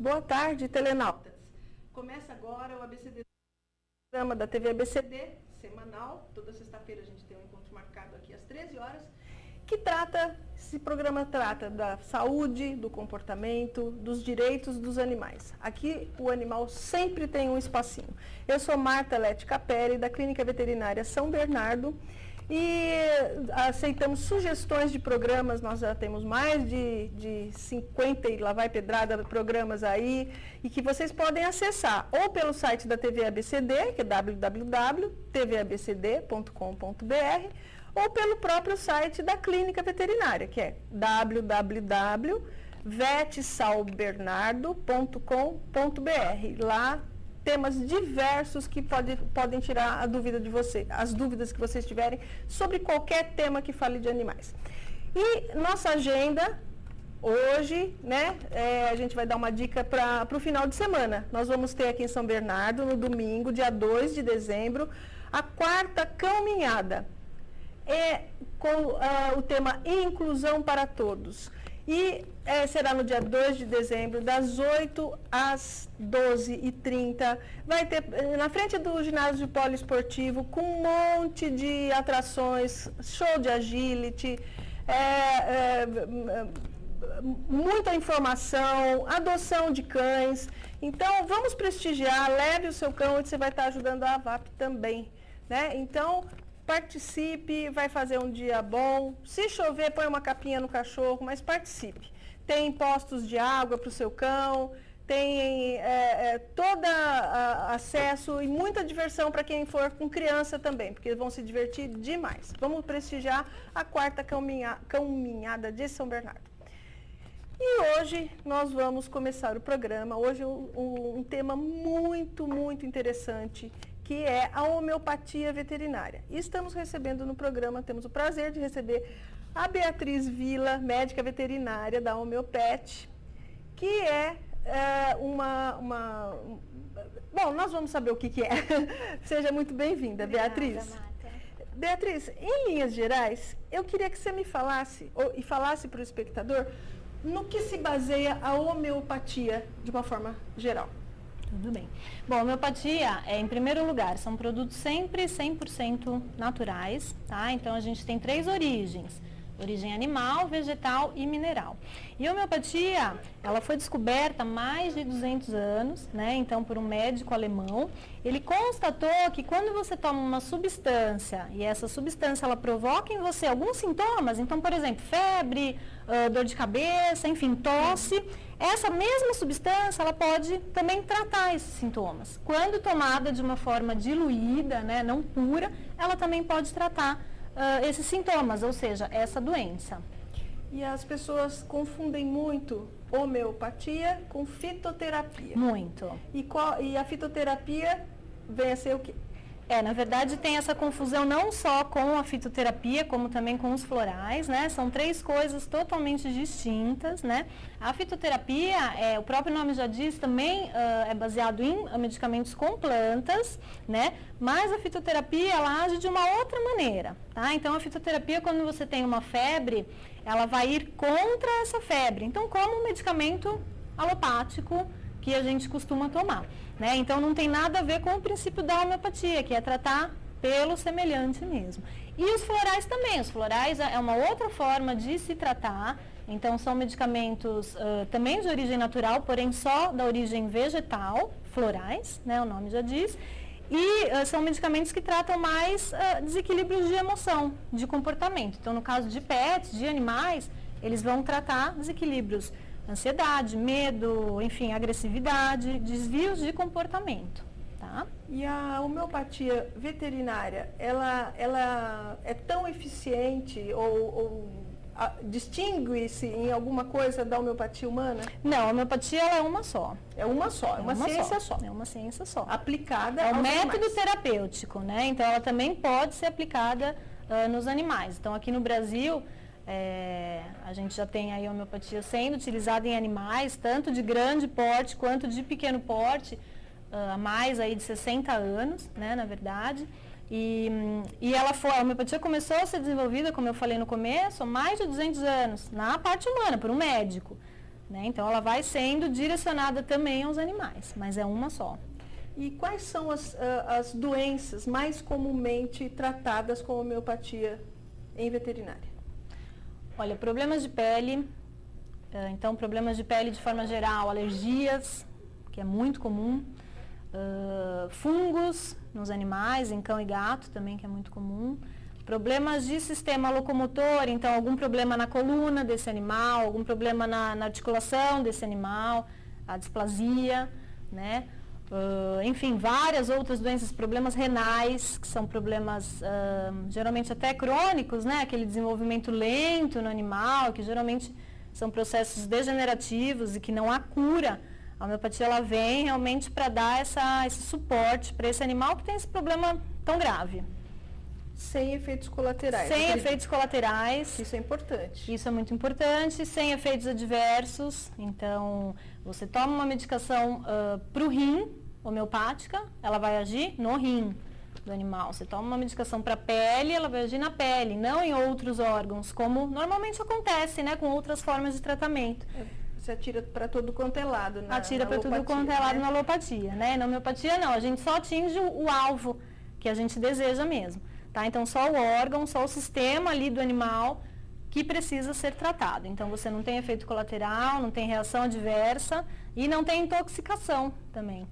Boa tarde, telenautas. Começa agora o ABCD, programa da TV ABCD, semanal. Toda sexta-feira a gente tem um encontro marcado aqui às 13 horas, esse programa trata da saúde, do comportamento, dos direitos dos animais. Aqui o animal sempre tem um espacinho. Eu sou Marta Lete Capelli, da Clínica Veterinária São Bernardo, e aceitamos sugestões de programas. Nós já temos mais de 50 e lá vai pedrada programas aí, e que vocês podem acessar ou pelo site da TV ABCD, que é www.tvabcd.com.br, ou pelo próprio site da Clínica Veterinária, que é www.vetsalbernardo.com.br. Lá temas diversos que podem tirar a dúvida de você, as dúvidas que vocês tiverem sobre qualquer tema que fale de animais. E nossa agenda hoje, né, a gente vai dar uma dica para o final de semana. Nós vamos ter aqui em São Bernardo, no domingo, dia 2 de dezembro, a 4ª caminhada. Com o tema Inclusão para Todos. E será no dia 2 de dezembro, das 8 às 12h30. Vai ter na frente do ginásio de poliesportivo, com um monte de atrações, show de agility, muita informação, adoção de cães. Então, vamos prestigiar, leve o seu cão, e você vai estar ajudando a AVAP também, né? Então, participe, vai fazer um dia bom. Se chover, põe uma capinha no cachorro, mas participe. Tem postos de água para o seu cão, tem todo acesso e muita diversão para quem for com criança também, porque vão se divertir demais. Vamos prestigiar a 4ª caminhada de São Bernardo. E hoje nós vamos começar o programa. Hoje um tema muito, muito interessante, que é a homeopatia veterinária. E estamos recebendo no programa, temos o prazer de receber a Beatriz Vila, médica veterinária da Homeopet, que é Bom, nós vamos saber o que é. Seja muito bem-vinda, Beatriz. Obrigada, Marta. Beatriz, em linhas gerais, eu queria que você me falasse, e falasse para o espectador, no que se baseia a homeopatia de uma forma geral. Tudo bem. Bom, a homeopatia, em primeiro lugar, são produtos sempre 100% naturais, tá? Então, a gente tem 3 origens: origem animal, vegetal e mineral. E a homeopatia, ela foi descoberta há mais de 200 anos, né? Então, por um médico alemão. Ele constatou que quando você toma uma substância e essa substância ela provoca em você alguns sintomas, então, por exemplo, febre, dor de cabeça, enfim, tosse, essa mesma substância ela pode também tratar esses sintomas. Quando tomada de uma forma diluída, né, não pura, ela também pode tratar esses sintomas, ou seja, essa doença. E as pessoas confundem muito homeopatia com fitoterapia. Muito. E a fitoterapia vem a ser o quê? Na verdade tem essa confusão não só com a fitoterapia, como também com os florais, né? São 3 coisas totalmente distintas, né? A fitoterapia, o próprio nome já diz, também é baseado em medicamentos com plantas, né? Mas a fitoterapia, ela age de uma outra maneira, tá? Então, a fitoterapia, quando você tem uma febre, ela vai ir contra essa febre. Então, como um medicamento alopático que a gente costuma tomar, né? Então, não tem nada a ver com o princípio da homeopatia, que é tratar pelo semelhante mesmo. E os florais também. Os florais é uma outra forma de se tratar. Então, são medicamentos também de origem natural, porém só da origem vegetal, florais, né? O nome já diz. E são medicamentos que tratam mais desequilíbrios de emoção, de comportamento. Então, no caso de pets, de animais, eles vão tratar desequilíbrios, ansiedade, medo, enfim, agressividade, desvios de comportamento, tá? E a homeopatia veterinária, ela é tão eficiente ou distingue-se em alguma coisa da homeopatia humana? Não, a homeopatia ela é uma só. É uma só, é uma ciência só. É uma ciência só. Aplicada aos animais. É um método terapêutico, né? Então, ela também pode ser aplicada nos animais. Então, aqui no Brasil, a gente já tem aí a homeopatia sendo utilizada em animais, tanto de grande porte quanto de pequeno porte, há mais aí de 60 anos, né, na verdade. E a homeopatia começou a ser desenvolvida, como eu falei no começo, há mais de 200 anos, na parte humana, por um médico. né? Então, ela vai sendo direcionada também aos animais, mas é uma só. E quais são as doenças mais comumente tratadas com homeopatia em veterinária? Olha, problemas de pele, então problemas de pele de forma geral, alergias, que é muito comum, fungos nos animais, em cão e gato também, que é muito comum, problemas de sistema locomotor, então algum problema na coluna desse animal, algum problema na articulação desse animal, a displasia, né? Enfim, várias outras doenças, problemas renais, que são problemas geralmente até crônicos, né? Aquele desenvolvimento lento no animal, que geralmente são processos degenerativos e que não há cura. A homeopatia ela vem realmente para dar esse suporte para esse animal que tem esse problema tão grave. Sem efeitos colaterais. Sem efeitos colaterais. Isso é importante. Isso é muito importante, sem efeitos adversos. Então, você toma uma medicação para o rim, homeopática, ela vai agir no rim do animal. Você toma uma medicação para a pele, ela vai agir na pele, não em outros órgãos, como normalmente acontece, né, com outras formas de tratamento. Você atira para todo quanto é lado na Atira para tudo quanto é lado, né? Na alopatia, né? Na homeopatia não, a gente só atinge o alvo que a gente deseja mesmo. Tá? Então, só o órgão, só o sistema ali do animal que precisa ser tratado. Então, você não tem efeito colateral, não tem reação adversa e não tem intoxicação também.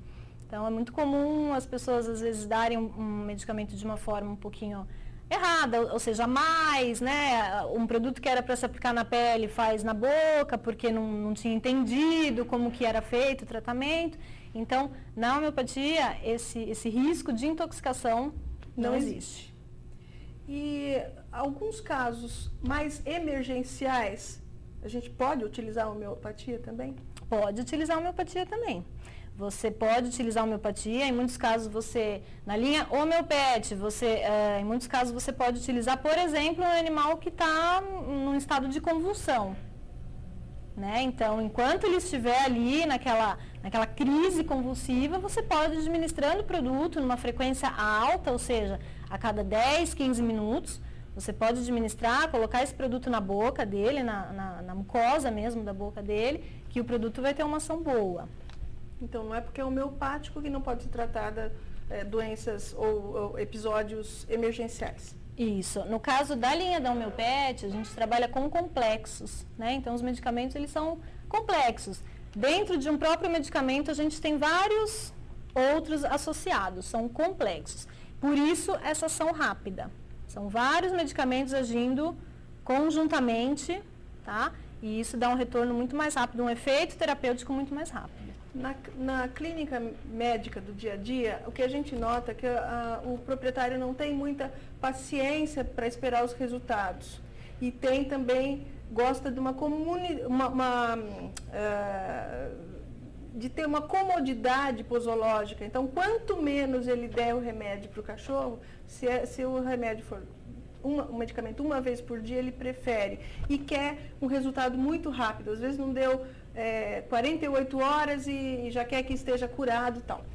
Então, é muito comum as pessoas, às vezes, darem um medicamento de uma forma um pouquinho errada, ou seja, mais, né? Um produto que era para se aplicar na pele faz na boca, porque não tinha entendido como que era feito o tratamento. Então, na homeopatia, esse risco de intoxicação não existe. E alguns casos mais emergenciais, a gente pode utilizar a homeopatia também? Pode utilizar a homeopatia também. Você pode utilizar a homeopatia, em muitos casos na linha homeopete, em muitos casos você pode utilizar, por exemplo, um animal que está num estado de convulsão. Né? Então, enquanto ele estiver ali naquela crise convulsiva, você pode ir administrando o produto numa frequência alta, ou seja, a cada 10, 15 minutos, você pode administrar, colocar esse produto na boca dele, na mucosa mesmo da boca dele, que o produto vai ter uma ação boa. Então, não é porque é homeopático que não pode ser tratada doenças ou episódios emergenciais. Isso. No caso da linha da homeopete, a gente trabalha com complexos, né? Então, os medicamentos, eles são complexos. Dentro de um próprio medicamento, a gente tem vários outros associados, são complexos. Por isso, essa ação rápida. São vários medicamentos agindo conjuntamente, tá? E isso dá um retorno muito mais rápido, um efeito terapêutico muito mais rápido. Na clínica médica do dia a dia, o que a gente nota é que o proprietário não tem muita paciência para esperar os resultados. E tem também, gosta de de ter uma comodidade posológica. Então, quanto menos ele der o remédio para o cachorro, se o remédio for um medicamento uma vez por dia, ele prefere. E quer um resultado muito rápido. Às vezes não deu 48 horas e já quer que esteja curado e tal.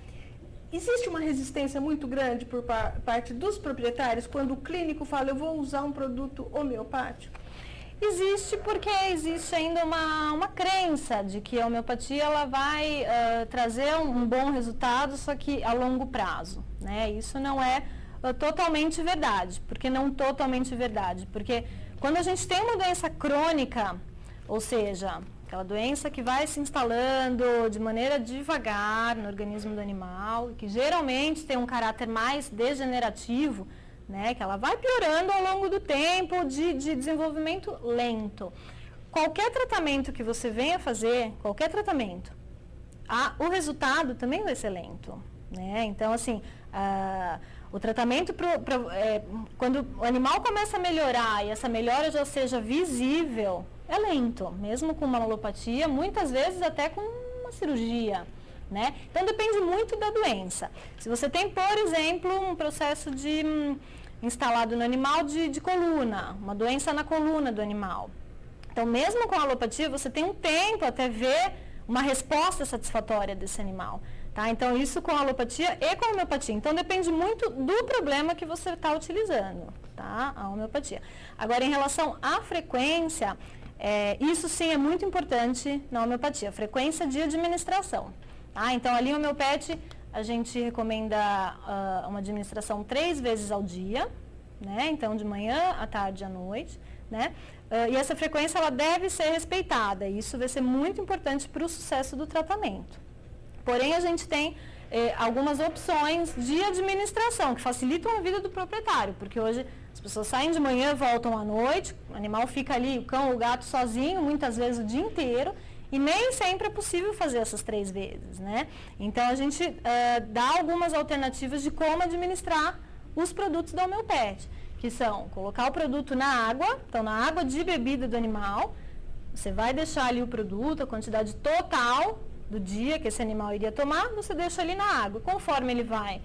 Existe uma resistência muito grande por parte dos proprietários quando o clínico fala, eu vou usar um produto homeopático? Existe porque existe ainda uma crença de que a homeopatia ela vai trazer um bom resultado, só que a longo prazo, né? Isso não é totalmente verdade. Por que não totalmente verdade? Porque quando a gente tem uma doença crônica, ou seja, aquela doença que vai se instalando de maneira devagar no organismo do animal, que geralmente tem um caráter mais degenerativo, né, que ela vai piorando ao longo do tempo de desenvolvimento lento. Qualquer tratamento que você venha fazer, qualquer tratamento, o resultado também vai ser lento. Né? Então, assim, o tratamento, quando o animal começa a melhorar e essa melhora já seja visível, é lento, mesmo com uma alopatia, muitas vezes até com uma cirurgia. Né? Então, depende muito da doença. Se você tem, por exemplo, um processo instalado no animal de coluna, uma doença na coluna do animal. Então, mesmo com a alopatia, você tem um tempo até ver uma resposta satisfatória desse animal. Tá? Então, isso com a alopatia e com a homeopatia. Então, depende muito do problema que você está utilizando, tá? A homeopatia. Agora, em relação à frequência, Isso sim é muito importante na homeopatia, frequência de administração. Tá? Então, ali o homeopete, a gente recomenda uma administração 3 vezes ao dia, né? Então, de manhã, à tarde e à noite, né? E essa frequência, ela deve ser respeitada. Isso vai ser muito importante para o sucesso do tratamento. Porém, a gente tem algumas opções de administração que facilitam a vida do proprietário, porque hoje as pessoas saem de manhã, voltam à noite, o animal fica ali, o cão ou o gato sozinho, muitas vezes o dia inteiro, e nem sempre é possível fazer essas 3 vezes, né? Então, a gente dá algumas alternativas de como administrar os produtos da Homeopet, que são colocar o produto na água, então na água de bebida do animal, você vai deixar ali o produto, a quantidade total do dia que esse animal iria tomar, você deixa ali na água. Conforme ele vai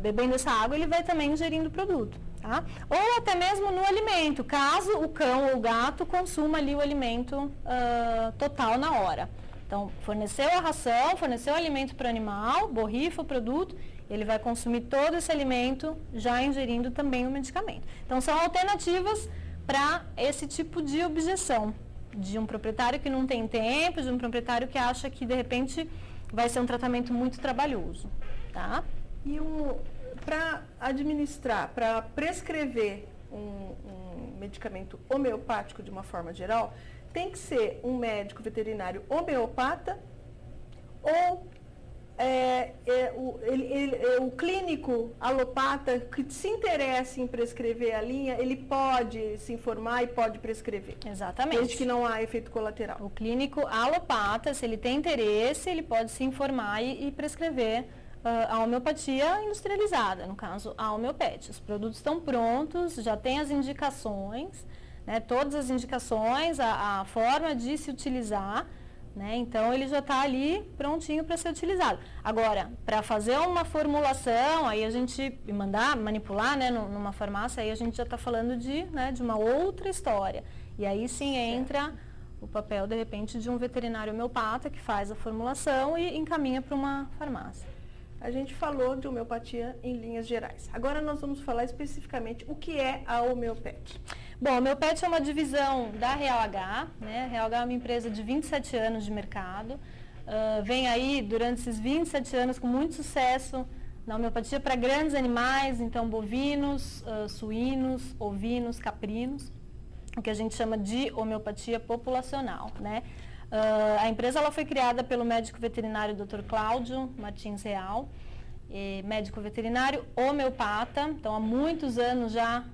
bebendo essa água, ele vai também ingerindo o produto. Tá? Ou até mesmo no alimento, caso o cão ou o gato consuma ali o alimento total na hora. Então, forneceu a ração, forneceu o alimento para o animal, borrifa o produto, ele vai consumir todo esse alimento, já ingerindo também o medicamento. Então, são alternativas para esse tipo de objeção, de um proprietário que não tem tempo, de um proprietário que acha que, de repente, vai ser um tratamento muito trabalhoso. Tá? E para administrar, para prescrever um medicamento homeopático de uma forma geral, tem que ser um médico veterinário homeopata ou o clínico alopata que se interessa em prescrever a linha, ele pode se informar e pode prescrever. Exatamente. Desde que não há efeito colateral. O clínico alopata, se ele tem interesse, ele pode se informar e prescrever a homeopatia industrializada, no caso a Homeopet. Os produtos estão prontos, já tem as indicações, né, todas as indicações, a forma de se utilizar, né, então ele já está ali prontinho para ser utilizado. Agora, para fazer uma formulação, aí a gente manipular, né, numa farmácia, aí a gente já está falando de uma outra história. E aí sim entra o papel, de repente, de um veterinário homeopata que faz a formulação e encaminha para uma farmácia. A gente falou de homeopatia em linhas gerais. Agora nós vamos falar especificamente o que é a Homeopet. Bom, a Homeopet é uma divisão da Real H, né? A Real H é uma empresa de 27 anos de mercado. Vem aí, durante esses 27 anos, com muito sucesso na homeopatia para grandes animais, então bovinos, suínos, ovinos, caprinos, o que a gente chama de homeopatia populacional, né? A empresa ela foi criada pelo médico veterinário Dr. Cláudio Martins Real, médico veterinário homeopata, então há muitos anos já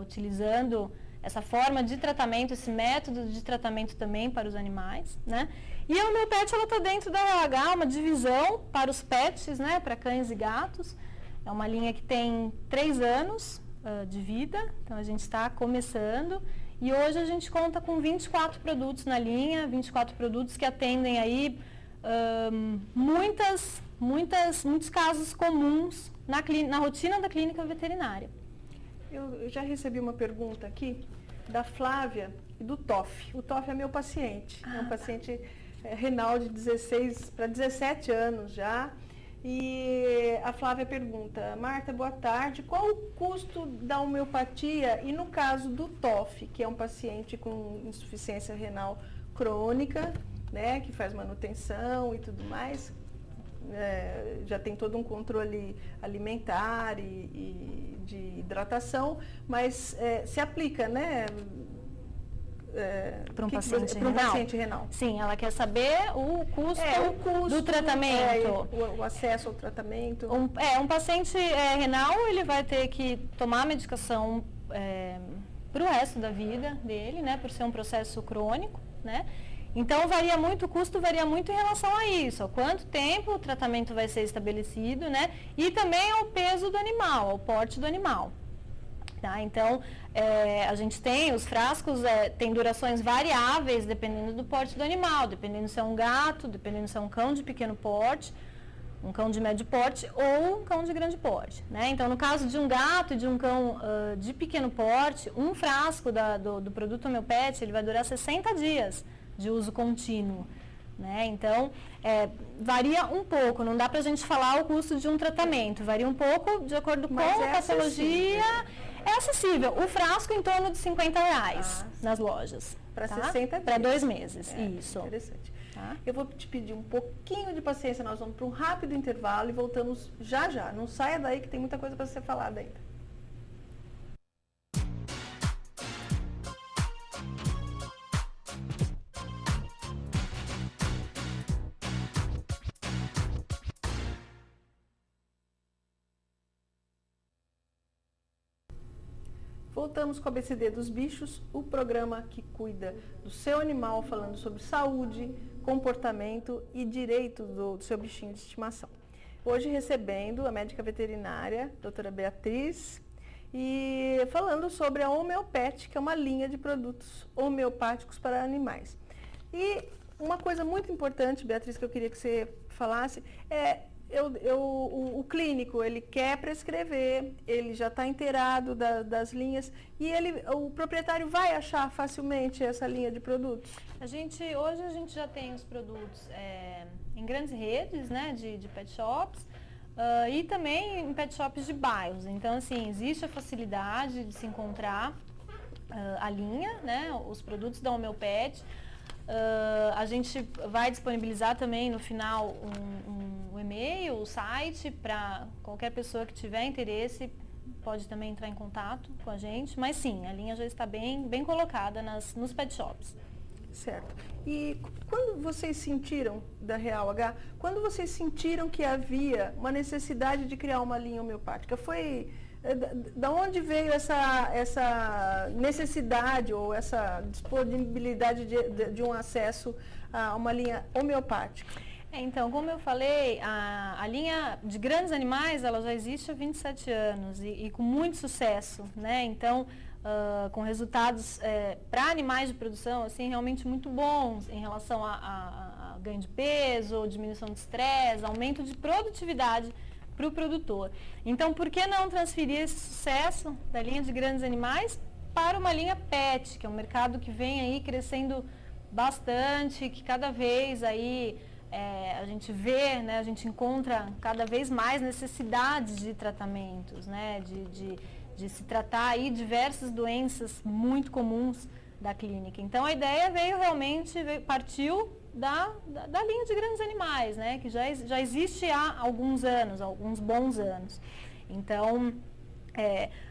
utilizando essa forma de tratamento, esse método de tratamento também para os animais, né? E a Homeopet ela está dentro da RH, uma divisão para os pets, né? Para cães e gatos. É uma linha que tem 3 anos de vida, então a gente está começando. E hoje a gente conta com 24 produtos na linha, 24 produtos que atendem aí muitos casos comuns na rotina da clínica veterinária. Eu já recebi uma pergunta aqui da Flávia e do Toff. O Toff é meu paciente, é um paciente renal de 16 para 17 anos já. E a Flávia pergunta: Marta, boa tarde, qual o custo da homeopatia e no caso do TOF, que é um paciente com insuficiência renal crônica, né, que faz manutenção e tudo mais, já tem todo um controle alimentar e de hidratação, mas se aplica, né? Para um paciente renal? Sim, ela quer saber o custo do tratamento. O acesso ao tratamento. Um paciente renal, ele vai ter que tomar medicação para o resto da vida dele, né? Por ser um processo crônico, né? Então, varia muito, o custo varia muito em relação a isso. Há quanto tempo o tratamento vai ser estabelecido, né? E também ao peso do animal, ao porte do animal. Tá? Então, a gente tem, os frascos têm durações variáveis dependendo do porte do animal, dependendo se é um gato, dependendo se é um cão de pequeno porte, um cão de médio porte ou um cão de grande porte. Né? Então, no caso de um gato e de um cão de pequeno porte, um frasco do produto Homeopet, ele vai durar 60 dias de uso contínuo. Né? Então, varia um pouco, não dá para a gente falar o custo de um tratamento, varia um pouco de acordo com a patologia. É acessível. O frasco em torno de R$ 50 nas lojas. Para tá? 60 dias. Para 2 meses, isso. Interessante. Tá? Eu vou te pedir um pouquinho de paciência, nós vamos para um rápido intervalo e voltamos já já. Não saia daí que tem muita coisa para ser falada ainda. Voltamos com a ABCD dos Bichos, o programa que cuida do seu animal, falando sobre saúde, comportamento e direitos do seu bichinho de estimação. Hoje recebendo a médica veterinária, doutora Beatriz, e falando sobre a Homeopet, que é uma linha de produtos homeopáticos para animais. E uma coisa muito importante, Beatriz, que eu queria que você falasse, o clínico, ele quer prescrever, ele já está inteirado das linhas e o proprietário vai achar facilmente essa linha de produtos? Hoje a gente já tem os produtos em grandes redes, né, de pet shops e também em pet shops de bairros. Então, assim, existe a facilidade de se encontrar a linha, né, os produtos da Homeopet. A gente vai disponibilizar também no final um e-mail, o site, para qualquer pessoa que tiver interesse, pode também entrar em contato com a gente. Mas sim, a linha já está bem colocada nos pet shops. Certo. E quando vocês sentiram, da Real H, quando vocês sentiram que havia uma necessidade de criar uma linha homeopática, da onde veio essa necessidade ou essa disponibilidade de um acesso a uma linha homeopática? Então, como eu falei, a linha de grandes animais, ela já existe há 27 anos e com muito sucesso, né? Então, com resultados para animais de produção, assim, realmente muito bons em relação a ganho de peso, diminuição de estresse, aumento de produtividade para o produtor. Então, por que não transferir esse sucesso da linha de grandes animais para uma linha pet, que é um mercado que vem aí crescendo bastante, que cada vez aí a gente vê, né, a gente encontra cada vez mais necessidades de tratamentos, né, de se tratar aí diversas doenças muito comuns da clínica. Então, a ideia partiu da linha de grandes animais, né, que já existe há alguns bons anos. Então,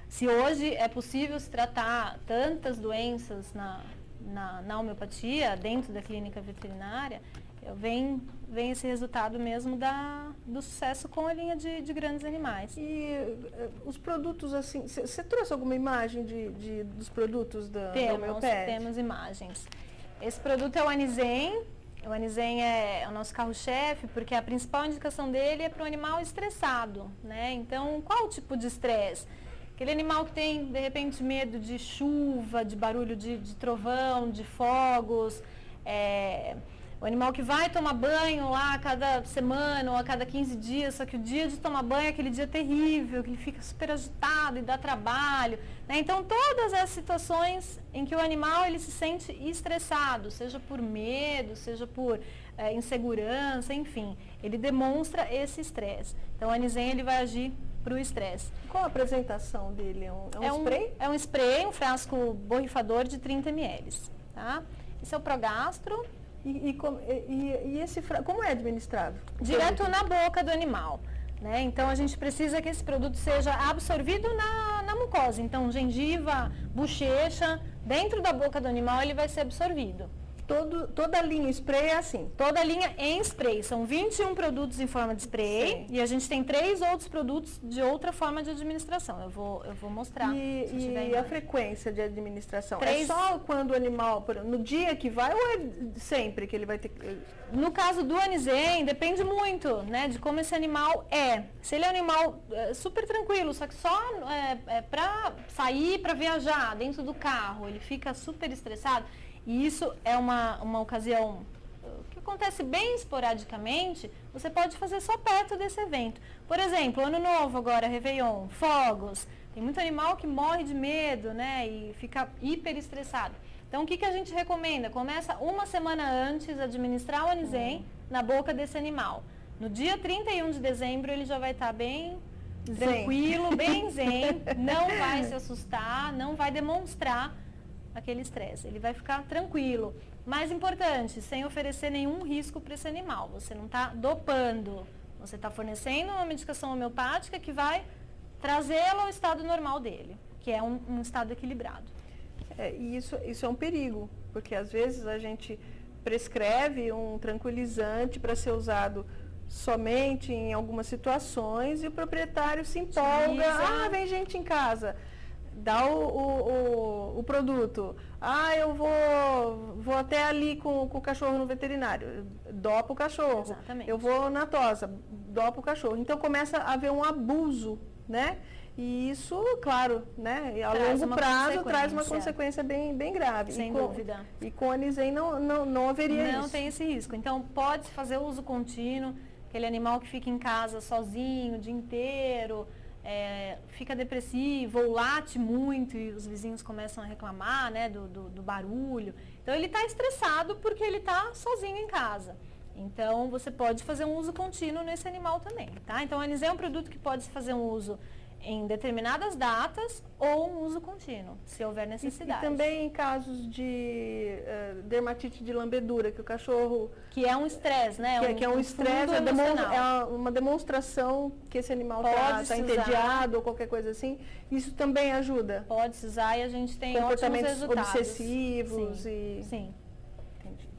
se hoje é possível se tratar tantas doenças na homeopatia, dentro da clínica veterinária, vem esse resultado mesmo do sucesso com a linha de grandes animais. E os produtos, assim, você trouxe alguma imagem dos produtos da Homeopet? Temos imagens. Esse produto é o Anizen. O Anizen é o nosso carro-chefe, porque a principal indicação dele é para o animal estressado, né? Então, qual o tipo de estresse? Aquele animal que tem, de repente, medo de chuva, de barulho de trovão, de fogos, o animal que vai tomar banho lá a cada semana ou a cada 15 dias, só que o dia de tomar banho é aquele dia terrível, que ele fica super agitado e dá trabalho, né? Então, todas as situações em que o animal ele se sente estressado, seja por medo, seja por insegurança, enfim, ele demonstra esse estresse. Então, o Anizen ele vai agir para o estresse. Qual a apresentação dele? É um spray? É um spray, um frasco borrifador de 30 ml. Tá? Esse é o Progastro. E esse como é administrado? Direto na boca do animal, né? Então a gente precisa que esse produto seja absorvido na mucosa. Então gengiva, bochecha, dentro da boca do animal ele vai ser absorvido. Toda a linha spray é assim? Toda a linha em spray. São 21 produtos em forma de spray. Sim. E a gente tem 3 outros produtos de outra forma de administração. Eu vou mostrar. E a frequência de administração? É só quando o animal, no dia que vai ou é sempre que ele vai ter? No caso do Anizen, depende muito, né, de como esse animal é. Se ele é um animal super tranquilo, só que só para sair, para viajar dentro do carro, ele fica super estressado. E isso é uma ocasião que acontece bem esporadicamente, você pode fazer só perto desse evento. Por exemplo, Ano Novo agora, Réveillon, fogos. Tem muito animal que morre de medo, né, e fica hiper estressado. Então, o que a gente recomenda? Começa uma semana antes a administrar o Anizen na boca desse animal. No dia 31 de dezembro, ele já vai estar bem tranquilo, bem zen, não vai se assustar, não vai demonstrar aquele estresse, ele vai ficar tranquilo. Mais importante, sem oferecer nenhum risco para esse animal, você não está dopando, você está fornecendo uma medicação homeopática que vai trazê-lo ao estado normal dele, que é um estado equilibrado. E isso é um perigo, porque às vezes a gente prescreve um tranquilizante para ser usado somente em algumas situações e o proprietário se empolga, vem gente em casa, dá o produto, eu vou até ali com o cachorro no veterinário, dopa o cachorro. Exatamente. Eu vou na tosa, dopa o cachorro. Então começa a haver um abuso, né? E isso, claro, né, a longo prazo traz uma consequência bem grave. Sem dúvida. E com a Anisem não haveria isso. Não tem esse risco. Então, pode-se fazer uso contínuo, aquele animal que fica em casa sozinho o dia inteiro, fica depressivo ou late muito e os vizinhos começam a reclamar, né, do barulho. Então, ele está estressado porque ele está sozinho em casa. Então, você pode fazer um uso contínuo nesse animal também, tá? Então, a Anisem é um produto que pode se fazer um uso em determinadas datas ou um uso contínuo, se houver necessidade. E também em casos de dermatite de lambedura, que o cachorro... Que é um estresse, né? Que é um estresse, é uma demonstração que esse animal está entediado ou qualquer coisa assim. Isso também ajuda? Pode-se usar e a gente tem ótimos resultados. Obsessivos Sim. Entendi.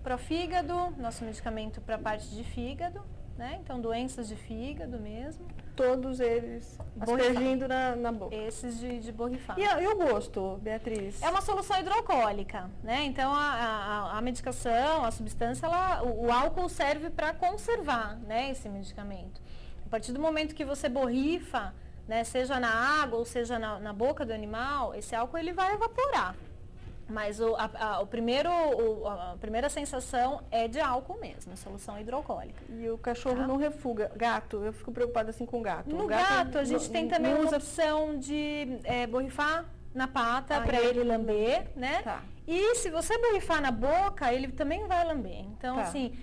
Profígado, nosso medicamento para a parte de fígado, né? Então, doenças de fígado mesmo. Todos eles aspergindo na boca. Esses de borrifar. E o gosto, Beatriz? É uma solução hidroalcoólica, né? Então, a medicação, a substância, o álcool serve para conservar, né, esse medicamento. A partir do momento que você borrifa, né, seja na água ou seja na boca do animal, esse álcool ele vai evaporar. Mas a primeira sensação é de álcool mesmo, solução hidroalcoólica. E o cachorro não refuga. Gato, eu fico preocupada assim com gato. No gato a gente tem também uma opção de borrifar na pata para ele lamber, né? Tá. E se você borrifar na boca, ele também vai lamber. Então, assim,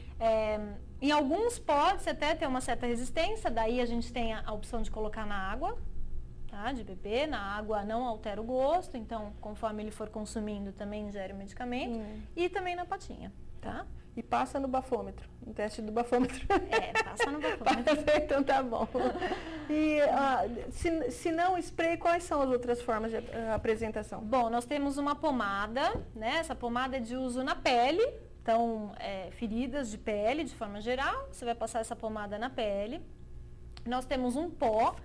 em alguns pode até ter uma certa resistência, daí a gente tem a opção de colocar na água. Tá, de beber, na água não altera o gosto, então conforme ele for consumindo também ingere o medicamento e também na patinha, tá? E passa no bafômetro, no teste do bafômetro. Passa no bafômetro. Então tá bom. E se não spray, quais são as outras formas de apresentação? Bom, nós temos uma pomada, né? Essa pomada é de uso na pele, então feridas de pele de forma geral, você vai passar essa pomada na pele. Nós temos um pó.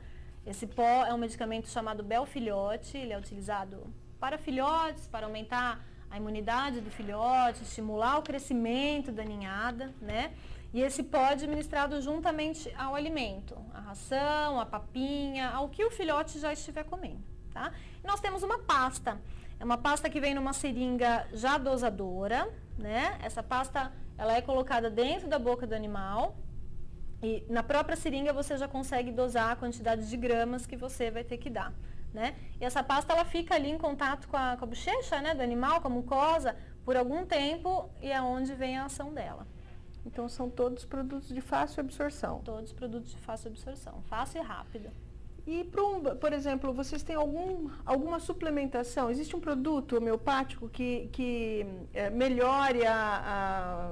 Esse pó é um medicamento chamado Belfilhote, ele é utilizado para filhotes, para aumentar a imunidade do filhote, estimular o crescimento da ninhada, né? E esse pó é administrado juntamente ao alimento, a ração, a papinha, ao que o filhote já estiver comendo, tá? E nós temos uma pasta, é uma pasta que vem numa seringa já dosadora, né? Essa pasta, ela é colocada dentro da boca do animal, e na própria seringa você já consegue dosar a quantidade de gramas que você vai ter que dar, né? E essa pasta ela fica ali em contato com a bochecha, né, do animal, com a mucosa, por algum tempo e é onde vem a ação dela. Então são todos produtos de fácil absorção? Todos produtos de fácil absorção, fácil e rápida. E, por exemplo, vocês têm alguma suplementação? Existe um produto homeopático que melhore a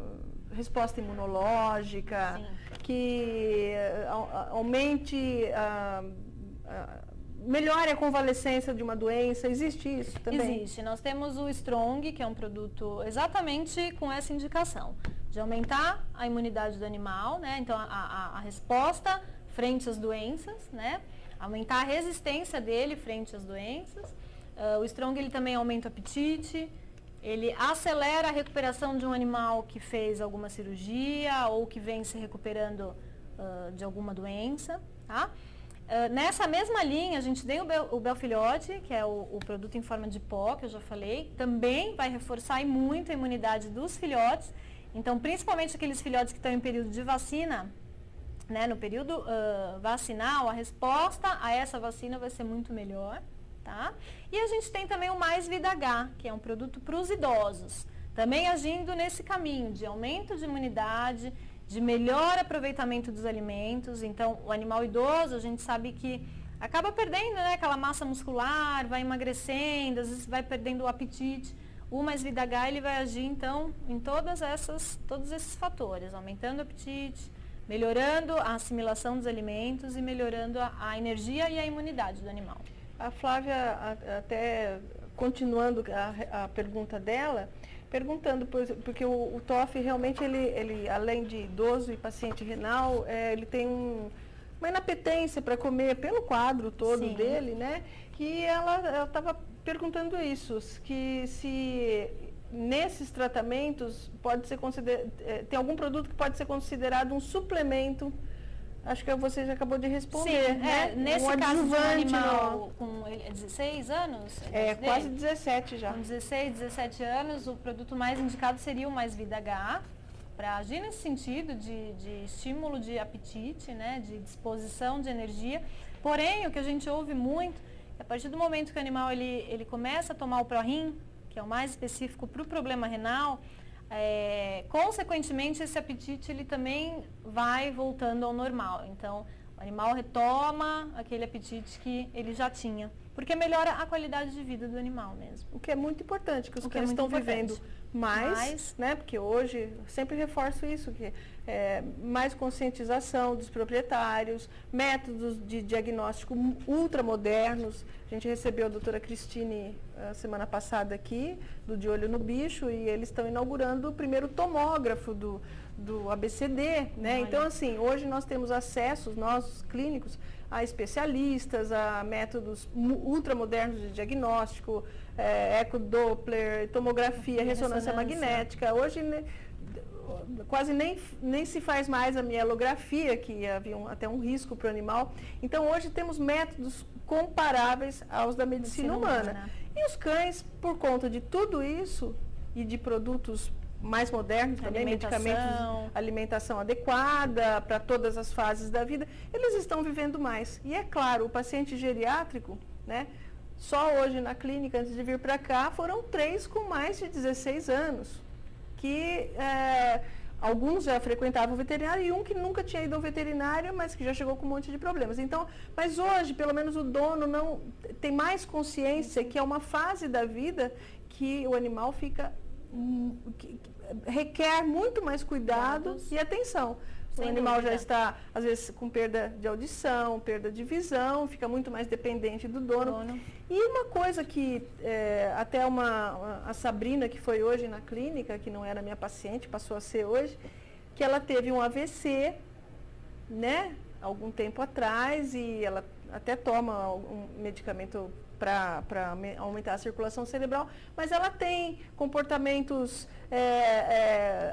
resposta imunológica, que aumente, melhore a convalescência de uma doença? Existe isso também? Existe. Nós temos o Strong, que é um produto exatamente com essa indicação, de aumentar a imunidade do animal, né? Então, a resposta frente às doenças, né? Aumentar a resistência dele frente às doenças. O Strong, ele também aumenta o apetite. Ele acelera a recuperação de um animal que fez alguma cirurgia ou que vem se recuperando de alguma doença, tá? Nessa mesma linha, a gente tem o Belfilhote, que é o produto em forma de pó, que eu já falei. Também vai reforçar muito a imunidade dos filhotes. Então, principalmente aqueles filhotes que estão em período de vacina, né? No período vacinal, a resposta a essa vacina vai ser muito melhor. Tá? E a gente tem também o Mais Vida H, que é um produto para os idosos, também agindo nesse caminho de aumento de imunidade, de melhor aproveitamento dos alimentos. Então, o animal idoso, a gente sabe que acaba perdendo, né, aquela massa muscular, vai emagrecendo, às vezes vai perdendo o apetite. O mais Vida H, ele vai agir, então, em todos esses fatores, aumentando o apetite, melhorando a assimilação dos alimentos e melhorando a energia e a imunidade do animal. A Flávia, até continuando a pergunta dela, perguntando, porque o TOF realmente, ele além de idoso e paciente renal, ele tem uma inapetência para comer pelo quadro todo Sim. dele, né? E ela estava perguntando isso, que se nesses tratamentos pode ser tem algum produto que pode ser considerado um suplemento. Acho que você já acabou de responder. Sim, né? Nesse Um caso de um adjuvante animal com 16 anos? quase 17 já. Com 16, 17 anos, o produto mais indicado seria o Mais Vida H, para agir nesse sentido de estímulo de apetite, né, de disposição de energia. Porém, o que a gente ouve muito, é a partir do momento que o animal ele começa a tomar o ProRim, que é o mais específico para o problema renal, consequentemente esse apetite ele também vai voltando ao normal. Então, o animal retoma aquele apetite que ele já tinha, porque melhora a qualidade de vida do animal mesmo. O que é muito importante, que os cães muito estão importante. vivendo mais, né? Porque hoje, sempre reforço isso, que mais conscientização dos proprietários, métodos de diagnóstico ultramodernos. A gente recebeu a doutora Cristine semana passada aqui, do De Olho no Bicho, e eles estão inaugurando o primeiro tomógrafo do ABCD, né? Então, assim, hoje nós temos acesso, nós clínicos, a especialistas, a métodos ultramodernos de diagnóstico, ecodoppler, tomografia, ressonância magnética. Hoje, né, quase nem se faz mais a mielografia, que havia até um risco para o animal. Então, hoje temos métodos comparáveis aos da medicina humana. E os cães, por conta de tudo isso e de produtos mais modernos também, medicamentos, alimentação adequada para todas as fases da vida, eles estão vivendo mais. E é claro, o paciente geriátrico, né, só hoje na clínica, antes de vir para cá, foram 3 com mais de 16 anos, que alguns já frequentavam o veterinário e um que nunca tinha ido ao veterinário, mas que já chegou com um monte de problemas. Então, mas hoje, pelo menos o dono não tem mais consciência que é uma fase da vida que o animal fica requer muito mais cuidado e atenção. O animal já está, às vezes, com perda de audição, perda de visão, fica muito mais dependente do dono. E uma coisa que até a Sabrina, que foi hoje na clínica, que não era minha paciente, passou a ser hoje, que ela teve um AVC, né, algum tempo atrás, e ela até toma um medicamento para aumentar a circulação cerebral, mas ela tem comportamentos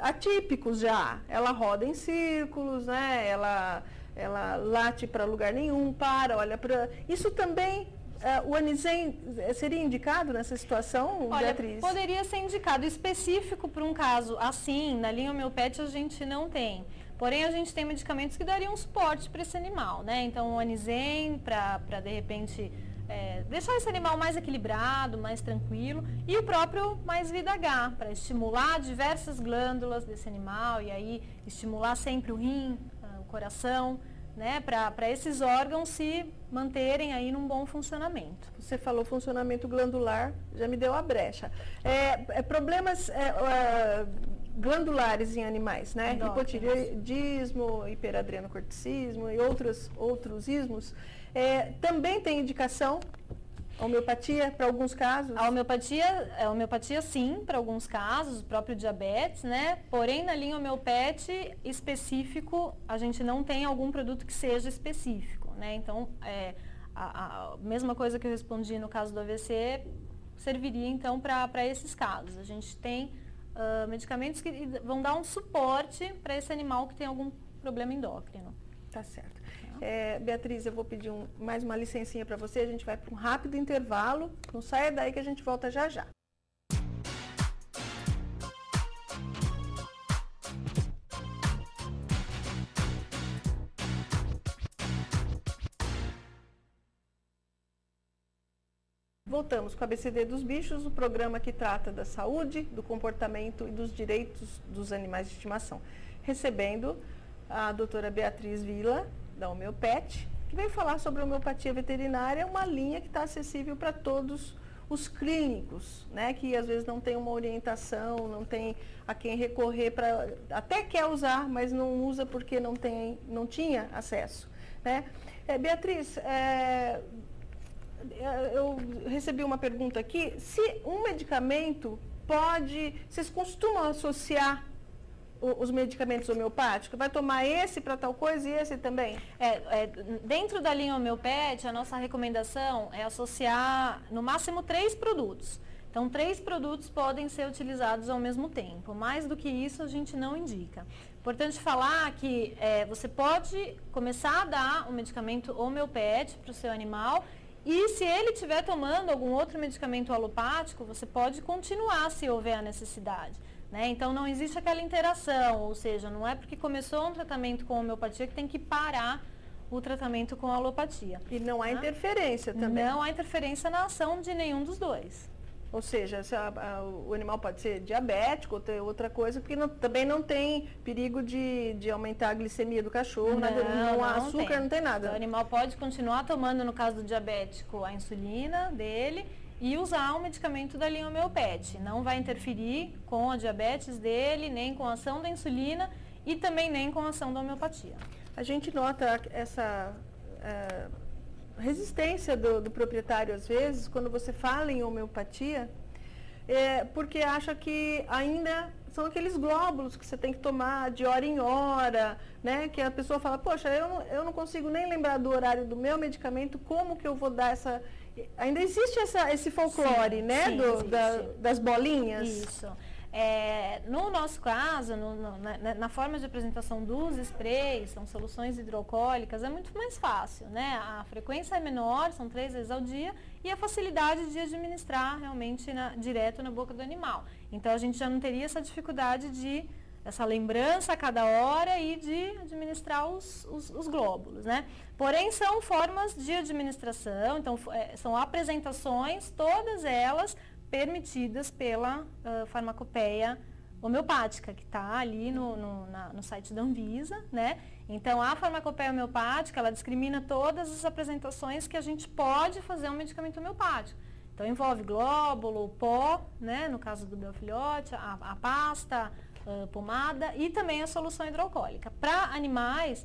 atípicos já. Ela roda em círculos, né? Ela late para lugar nenhum, olha para... Isso também, o Anisen seria indicado nessa situação, Beatriz? Olha, poderia ser indicado específico para um caso assim, na linha Homeopet a gente não tem. Porém, a gente tem medicamentos que dariam suporte para esse animal, né? Então, o Anisen, para de repente... deixar esse animal mais equilibrado, mais tranquilo, e o próprio Mais Vida H, para estimular diversas glândulas desse animal, e aí estimular sempre o rim, o coração, né, para esses órgãos se manterem aí num bom funcionamento. Você falou funcionamento glandular, já me deu a brecha. Problemas glandulares em animais, né? Hipotireoidismo, hiperadrenocorticismo e outros ismos. Também tem indicação, homeopatia, para alguns casos? A homeopatia sim, para alguns casos, o próprio diabetes, né? Porém, na linha Homeopet específico, a gente não tem algum produto que seja específico, né? Então, a mesma coisa que eu respondi no caso do AVC, serviria então para esses casos. A gente tem medicamentos que vão dar um suporte para esse animal que tem algum problema endócrino. Tá certo. Beatriz, eu vou pedir mais uma licencinha para você, a gente vai para um rápido intervalo, não saia daí que a gente volta já já. Voltamos com a ABCD dos Bichos, o programa que trata da saúde, do comportamento e dos direitos dos animais de estimação. recebendo a doutora Beatriz Villa, da Homeopet, que veio falar sobre a homeopatia veterinária, uma linha que está acessível para todos os clínicos, né, que às vezes não tem uma orientação, não tem a quem recorrer para, até quer usar, mas não usa porque não tinha acesso, né? Beatriz, eu recebi uma pergunta aqui, se um medicamento vocês costumam associar os medicamentos homeopáticos? Vai tomar esse para tal coisa e esse também? Dentro da linha Homeopet, a nossa recomendação é associar no máximo 3 produtos. Então, 3 produtos podem ser utilizados ao mesmo tempo. Mais do que isso, a gente não indica. Importante falar que você pode começar a dar um medicamento Homeopet para o seu animal e se ele estiver tomando algum outro medicamento alopático, você pode continuar se houver a necessidade. Né? Então, não existe aquela interação, ou seja, não é porque começou um tratamento com homeopatia que tem que parar o tratamento com alopatia. E não há interferência também? Não há interferência na ação de nenhum dos dois. Ou seja, o animal pode ser diabético ou ter outra coisa, porque também não tem perigo de aumentar a glicemia do cachorro, não há açúcar, não tem nada. Então, o animal pode continuar tomando, no caso do diabético, a insulina dele, e usar um medicamento da linha Homeopet. Não vai interferir com a diabetes dele, nem com a ação da insulina e também nem com a ação da homeopatia. A gente nota essa resistência do proprietário, às vezes, quando você fala em homeopatia, porque acha que ainda são aqueles glóbulos que você tem que tomar de hora em hora, né? Que a pessoa fala, poxa, eu não consigo nem lembrar do horário do meu medicamento, como que eu vou dar essa... Ainda existe esse folclore, sim, né? Sim, das bolinhas? Isso. No nosso caso, na forma de apresentação dos sprays, são soluções hidroalcoólicas, é muito mais fácil, né? A frequência é menor, são 3 vezes ao dia, e a facilidade de administrar realmente direto na boca do animal. Então, a gente já não teria essa dificuldade essa lembrança a cada hora e de administrar os glóbulos, né? Porém, são formas de administração, então, são apresentações, todas elas permitidas pela farmacopeia homeopática, que está ali no site da Anvisa, né? Então, a farmacopeia homeopática, ela discrimina todas as apresentações que a gente pode fazer um medicamento homeopático. Então, envolve glóbulo, pó, né? No caso do Belfilhote, a pasta, pomada e também a solução hidroalcoólica. Para animais,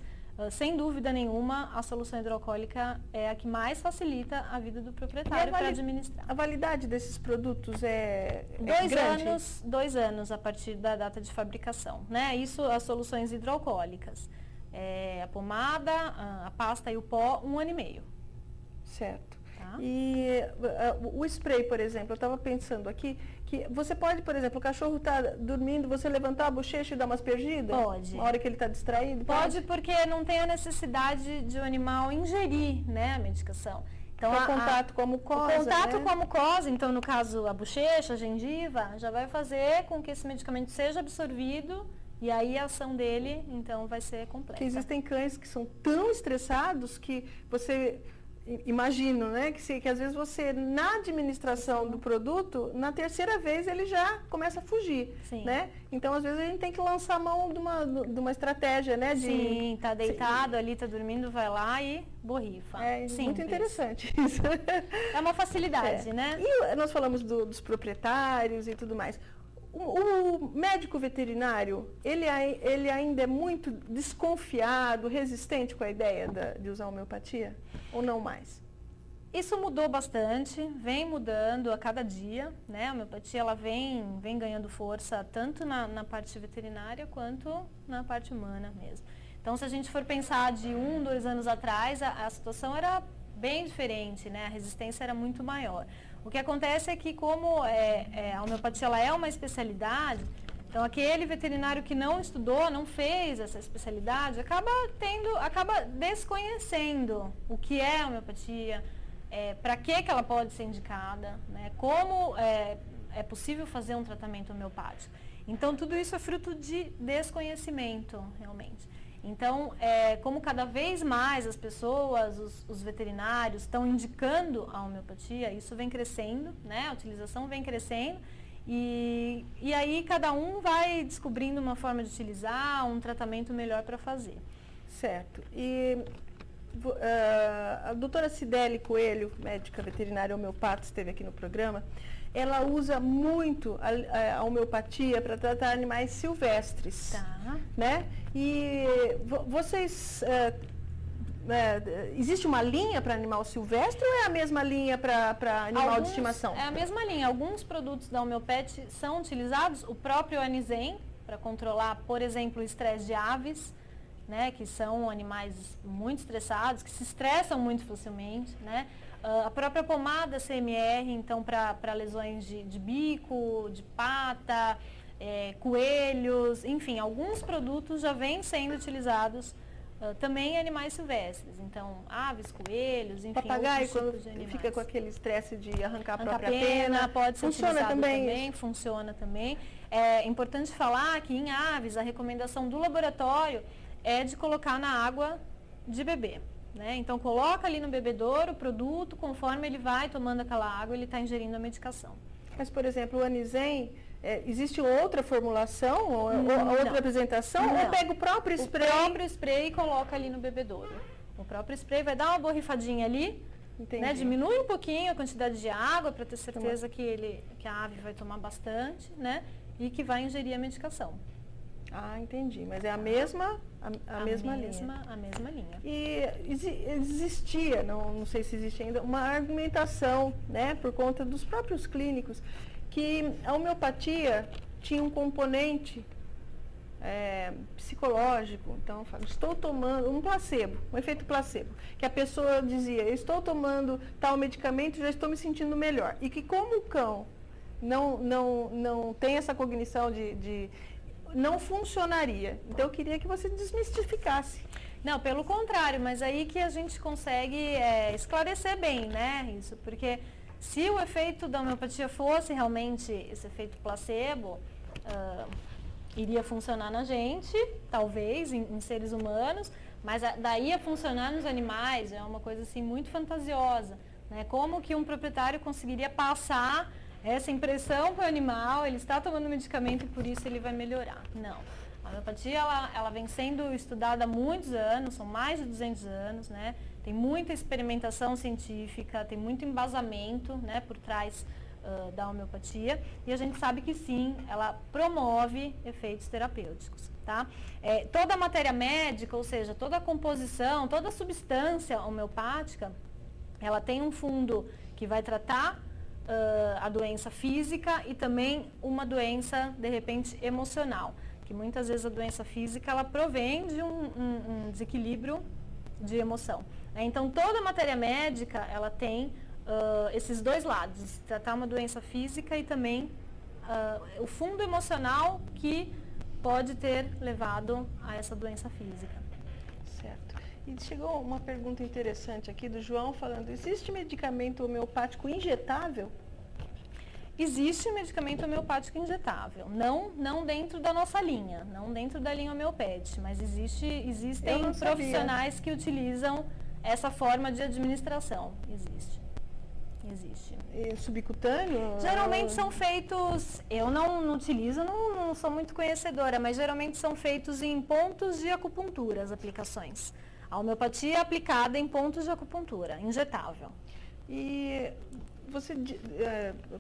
sem dúvida nenhuma, a solução hidroalcoólica é a que mais facilita a vida do proprietário para administrar. A validade desses produtos é 2 anos a partir da data de fabricação, né? Isso, as soluções hidroalcoólicas. A pomada, a pasta e o pó, 1 ano e meio. Certo. Tá? E o spray, por exemplo, eu estava pensando aqui, que você pode, por exemplo, o cachorro está dormindo, você levantar a bochecha e dar umas perdidas? Pode. Na hora que ele está distraído? Pode, porque não tem a necessidade de o animal ingerir, né, a medicação. Então, o contato com a mucosa, o contato com a mucosa, então, no caso, a bochecha, a gengiva, já vai fazer com que esse medicamento seja absorvido e aí a ação dele, então, vai ser completa. Que existem cães que são tão estressados que você... Imagino, né, que às vezes você, na administração do produto, na terceira vez ele já começa a fugir, sim, né? Então, às vezes, a gente tem que lançar a mão de uma estratégia, né? Sim, tá deitado ali, tá dormindo, vai lá e borrifa. Muito interessante isso. É uma facilidade, né? E nós falamos dos proprietários e tudo mais. O médico veterinário, ele ainda é muito desconfiado, resistente com a ideia de usar homeopatia? Ou não mais? Isso mudou bastante, vem mudando a cada dia, né? A homeopatia, ela vem ganhando força tanto na parte veterinária quanto na parte humana mesmo. Então, se a gente for pensar de 1, 2 anos atrás, a situação era bem diferente, né? A resistência era muito maior. O que acontece é que, como a homeopatia ela é uma especialidade, então aquele veterinário que não estudou, não fez essa especialidade, acaba desconhecendo o que é a homeopatia, para que ela pode ser indicada, né? Como é possível fazer um tratamento homeopático. Então, tudo isso é fruto de desconhecimento, realmente. Então, como cada vez mais as pessoas, os veterinários estão indicando a homeopatia, isso vem crescendo, né? A utilização vem crescendo E aí cada um vai descobrindo uma forma de utilizar, um tratamento melhor para fazer. Certo. E a doutora Cideli Coelho, médica veterinária homeopata, esteve aqui no programa, ela usa muito a homeopatia para tratar animais silvestres. Tá. Né? E vocês... existe uma linha para animal silvestre ou é a mesma linha para animal de estimação? É a mesma linha. Alguns produtos da Homeopet são utilizados, o próprio Anizen, para controlar, por exemplo, o estresse de aves, né, que são animais muito estressados, que se estressam muito facilmente, né? A própria pomada CMR, então, para lesões de bico, de pata, coelhos, enfim, alguns produtos já vêm sendo utilizados também em animais silvestres. Então, aves, coelhos, enfim, papagaio, outros tipos de animais. Fica com aquele estresse de arrancar a Arranca própria pena, pode ser funciona utilizado também? Funciona também. É importante falar que em aves, a recomendação do laboratório é de colocar na água de beber. Né? Então, coloca ali no bebedouro o produto, conforme ele vai tomando aquela água, ele está ingerindo a medicação. Mas, por exemplo, o Anizen, existe outra formulação, outra apresentação? Não. Ou pega o próprio spray? O próprio spray e coloca ali no bebedouro. O próprio spray vai dar uma borrifadinha ali, né? Diminui um pouquinho a quantidade de água para ter certeza que a ave vai tomar bastante, né? E que vai ingerir a medicação. Ah, entendi. Mas é a mesma linha. A mesma linha. E existia, não sei se existe ainda, uma argumentação, né, por conta dos próprios clínicos, que a homeopatia tinha um componente psicológico. Então, estou tomando um placebo, um efeito placebo, que a pessoa dizia, eu estou tomando tal medicamento, já estou me sentindo melhor. E que como o cão não tem essa cognição não funcionaria. Então, eu queria que você desmistificasse. Não, pelo contrário, mas aí que a gente consegue esclarecer bem, né, isso, porque se o efeito da homeopatia fosse realmente esse efeito placebo, iria funcionar na gente, talvez, em seres humanos, mas daí a funcionar nos animais é uma coisa assim muito fantasiosa, né? Como que um proprietário conseguiria passar essa impressão para o animal, ele está tomando medicamento e por isso ele vai melhorar? Não. A homeopatia, ela vem sendo estudada há muitos anos, são mais de 200 anos, né? Tem muita experimentação científica, tem muito embasamento, né, por trás da homeopatia, e a gente sabe que sim, ela promove efeitos terapêuticos, tá? Toda a matéria médica, ou seja, toda a composição, toda a substância homeopática, ela tem um fundo que vai tratar a doença física e também uma doença, de repente, emocional, que muitas vezes a doença física, ela provém de um desequilíbrio de emoção. Então, toda a matéria médica, ela tem esses dois lados, tratar uma doença física e também o fundo emocional que pode ter levado a essa doença física. Certo. E chegou uma pergunta interessante aqui do João falando, existe medicamento homeopático injetável? Existe medicamento homeopático injetável, não dentro da nossa linha, não dentro da linha Homeopet, mas existem profissionais que utilizam essa forma de administração. Existe. E subcutâneo? Geralmente são feitos, eu não utilizo, não sou muito conhecedora, mas geralmente são feitos em pontos de acupuntura, as aplicações. A homeopatia é aplicada em pontos de acupuntura, injetável. E você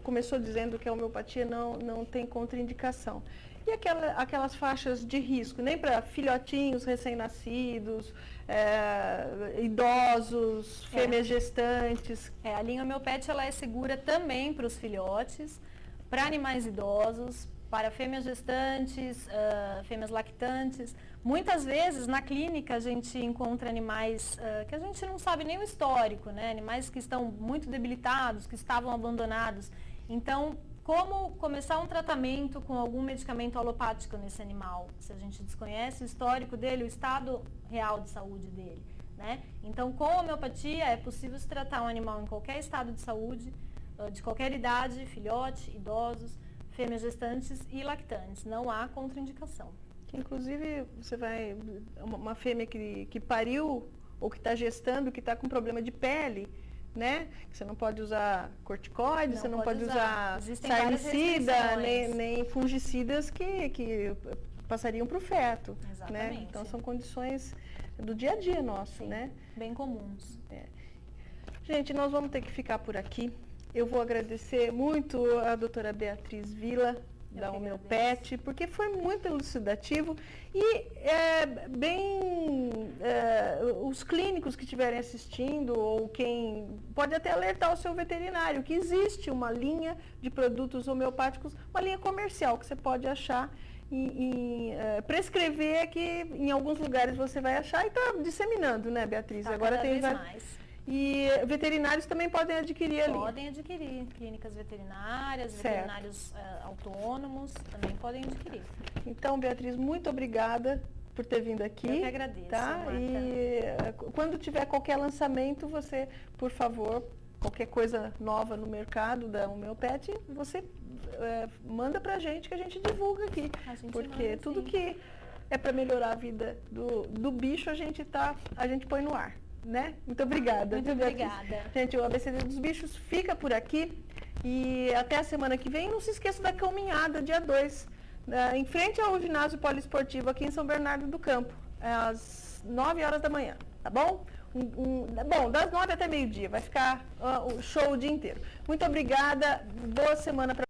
começou dizendo que a homeopatia não tem contraindicação. E aquelas faixas de risco, nem para filhotinhos recém-nascidos, idosos, fêmeas gestantes? A linha Homeopet, ela é segura também para os filhotes, para animais idosos, para fêmeas gestantes, fêmeas lactantes. Muitas vezes, na clínica, a gente encontra animais que a gente não sabe nem o histórico, né? Animais que estão muito debilitados, que estavam abandonados. Então, como começar um tratamento com algum medicamento alopático nesse animal, se a gente desconhece o histórico dele, o estado real de saúde dele, né? Então, com a homeopatia é possível se tratar um animal em qualquer estado de saúde, de qualquer idade, filhote, idosos, fêmeas gestantes e lactantes. Não há contraindicação. Inclusive, uma fêmea que pariu ou que está gestando, que está com problema de pele, né? Você não pode usar corticoide, você não pode usar Existem várias sarnicida, restrições. nem fungicidas que passariam para o feto, né? Exatamente. Então são condições do dia a dia nosso, Sim, né? bem comuns. Gente, nós vamos ter que ficar por aqui. Eu vou agradecer muito a doutora Beatriz Villa, da Homeopet, porque foi muito elucidativo e os clínicos que estiverem assistindo ou quem pode até alertar o seu veterinário que existe uma linha de produtos homeopáticos, uma linha comercial que você pode achar e prescrever, que em alguns lugares você vai achar e está disseminando, né, Beatriz? Agora tem mais. E veterinários também podem adquirir ali. Podem adquirir. Clínicas veterinárias, Certo. veterinários autônomos também podem adquirir. Então, Beatriz, muito obrigada por ter vindo aqui. Eu que agradeço, Tá? Marta. E quando tiver qualquer lançamento, você, por favor, qualquer coisa nova no mercado da Homeopet, você manda pra gente que a gente divulga aqui. A gente Porque manda, tudo sim. que é para melhorar a vida do bicho, a gente põe no ar. Né? Muito obrigada. Muito obrigada. Gente, o ABCD dos Bichos fica por aqui e até a semana que vem. Não se esqueça da caminhada, dia 2, em frente ao ginásio poliesportivo aqui em São Bernardo do Campo, às 9 horas da manhã, tá bom? Bom, das 9 até meio-dia, vai ficar o show o dia inteiro. Muito obrigada, boa semana para